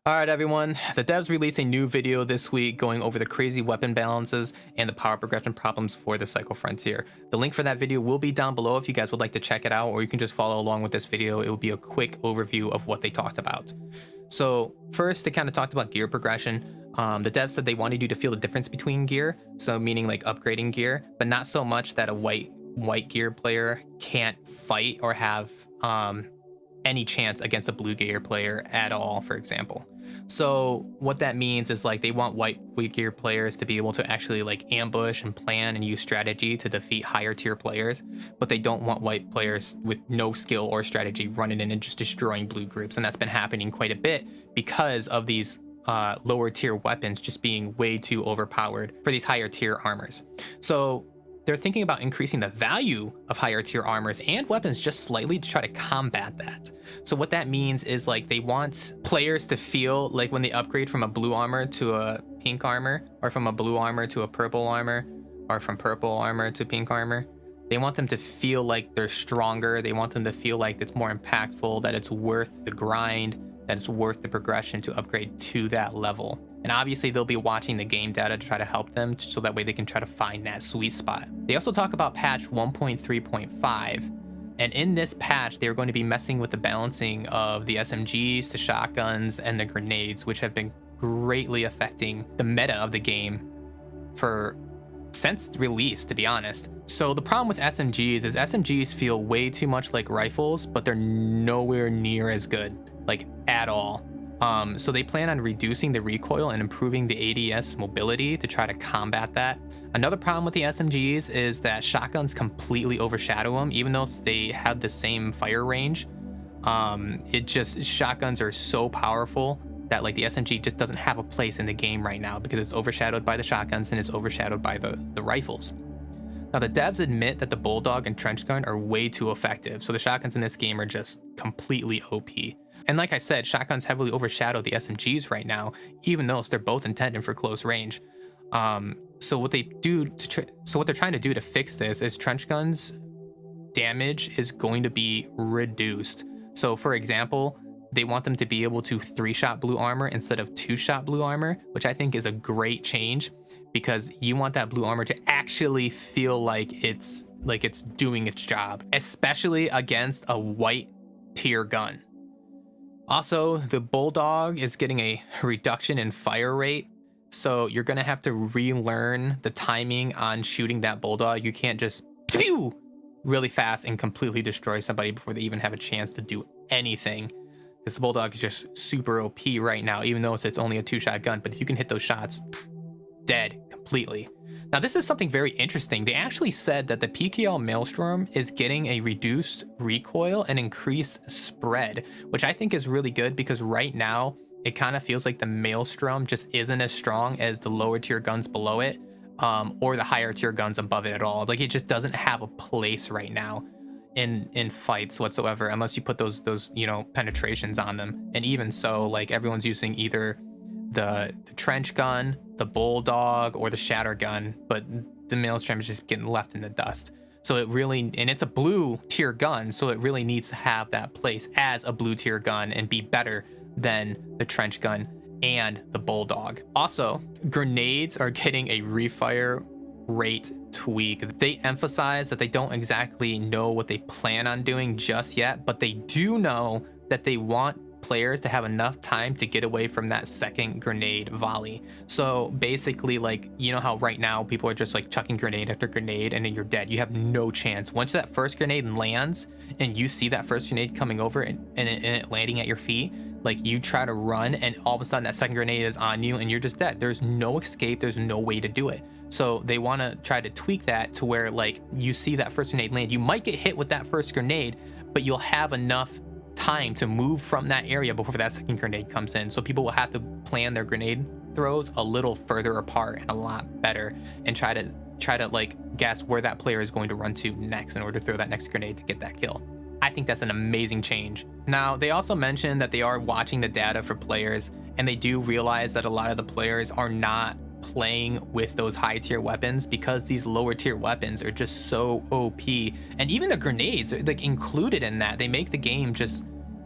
Alright everyone, the devs released a new video this week going over the crazy weapon balances and the power progression problems for the Cycle Frontier. The link for that video will be down below if you guys would like to check it out, or you can just follow along with this video. It will be a quick overview of what they talked about. So first, they kind of talked about gear progression. The devs said they wanted you to feel the difference between gear, so meaning like upgrading gear, but not so much that a white gear player can't fight or have any chance against a blue gear player at all, for example. So what that means is like they want white gear players to be able to actually like ambush and plan and use strategy to defeat higher tier players, but they don't want white players with no skill or strategy running in and just destroying blue groups. And that's been happening quite a bit because of these lower tier weapons just being way too overpowered for these higher tier armors. So they're thinking about increasing the value of higher tier armors and weapons just slightly to try to combat that. So what that means is like they want players to feel like when they upgrade from a blue armor to a pink armor, or from a blue armor to a purple armor, or from purple armor to pink armor, they want them to feel like they're stronger. They want them to feel like it's more impactful, that it's worth the grind, that it's worth the progression to upgrade to that level. And obviously they'll be watching the game data to try to help them, so that way they can try to find that sweet spot. They also talk about patch 1.3.5, and in this patch they're going to be messing with the balancing of the SMGs, the shotguns, and the grenades, which have been greatly affecting the meta of the game since release, to be honest. So the problem with SMGs is SMGs feel way too much like rifles, but they're nowhere near as good, like at all. So they plan on reducing the recoil and improving the ADS mobility to try to combat that. Another problem with the SMGs is that shotguns completely overshadow them, even though they have the same fire range. Shotguns are so powerful that like the SMG just doesn't have a place in the game right now because it's overshadowed by the shotguns and it's overshadowed by the rifles. Now the devs admit that the Bulldog and Trench Gun are way too effective, so the shotguns in this game are just completely OP. And like I said, shotguns heavily overshadow the SMGs right now, even though they're both intended for close range. So what they're trying to do to fix this is trench guns damage is going to be reduced. So for example, they want them to be able to 3-shot blue armor instead of 2-shot blue armor, which I think is a great change, because you want that blue armor to actually feel like it's doing its job, especially against a white tier gun. Also, the Bulldog is getting a reduction in fire rate, so you're gonna have to relearn the timing on shooting that Bulldog. You can't just pew really fast and completely destroy somebody before they even have a chance to do anything. Because the Bulldog is just super OP right now, even though it's only a 2-shot gun. But if you can hit those shots, dead completely. Now, this is something very interesting. They actually said that the PKL Maelstrom is getting a reduced recoil and increased spread, which I think is really good, because right now it kind of feels like the Maelstrom just isn't as strong as the lower tier guns below it, or the higher tier guns above it at all. Like, it just doesn't have a place right now in fights whatsoever, unless you put those penetrations on them. And even so, like, everyone's using either the trench gun, the Bulldog, or the shatter gun, but the Maelstrom is just getting left in the dust. So it really, and it's a blue tier gun, so it really needs to have that place as a blue tier gun and be better than the trench gun and the Bulldog. Also, grenades are getting a refire rate tweak. They emphasize that they don't exactly know what they plan on doing just yet, but they do know that they want players to have enough time to get away from that second grenade volley. So basically, like, you know how right now people are just like chucking grenade after grenade and then you're dead. You have no chance. Once that first grenade lands and you see that first grenade coming over and it landing at your feet, like, you try to run and all of a sudden that second grenade is on you and you're just dead. There's no escape. There's no way to do it. So they want to try to tweak that to where, like, you see that first grenade land, you might get hit with that first grenade, but you'll have enough time to move from that area before that second grenade comes in. So people will have to plan their grenade throws a little further apart and a lot better, and try to like guess where that player is going to run to next in order to throw that next grenade to get that kill. I think that's an amazing change. Now, they also mentioned that they are watching the data for players, and they do realize that a lot of the players are not playing with those high tier weapons because these lower tier weapons are just so OP. And even the grenades are like included in that. They make the game just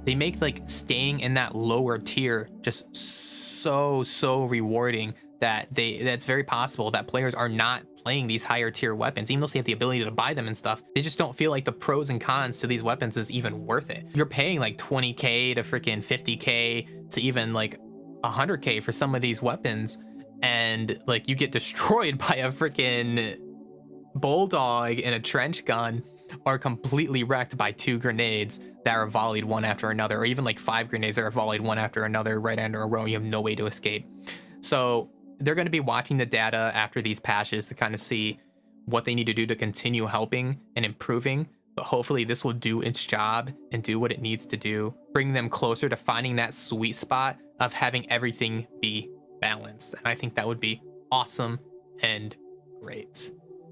they make like staying in that lower tier just so rewarding that that's very possible that players are not playing these higher tier weapons, even though they have the ability to buy them and stuff. They just don't feel like the pros and cons to these weapons is even worth it. You're paying like 20k to freaking 50k to even like 100k for some of these weapons, and like you get destroyed by a freaking bulldog and a trench gun, or completely wrecked by 2 grenades that are volleyed one after another, or even like 5 grenades that are volleyed one after another right under a row. You have no way to escape. So they're going to be watching the data after these patches to kind of see what they need to do to continue helping and improving. But hopefully this will do its job and do what it needs to do, bring them closer to finding that sweet spot of having everything be balanced. And I think that would be awesome and great.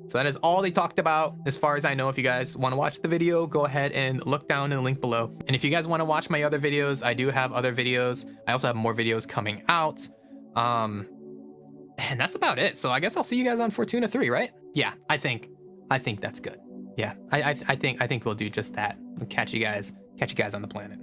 So that is all they talked about as far as I know. If you guys want to watch the video, go ahead and look down in the link below. And if you guys want to watch my other videos, I do have other videos. I also have more videos coming out. And that's about it. So I guess I'll see you guys on Fortuna 3, right? Yeah, I think that's good. Yeah, I think we'll do just that. Catch you guys on the planet.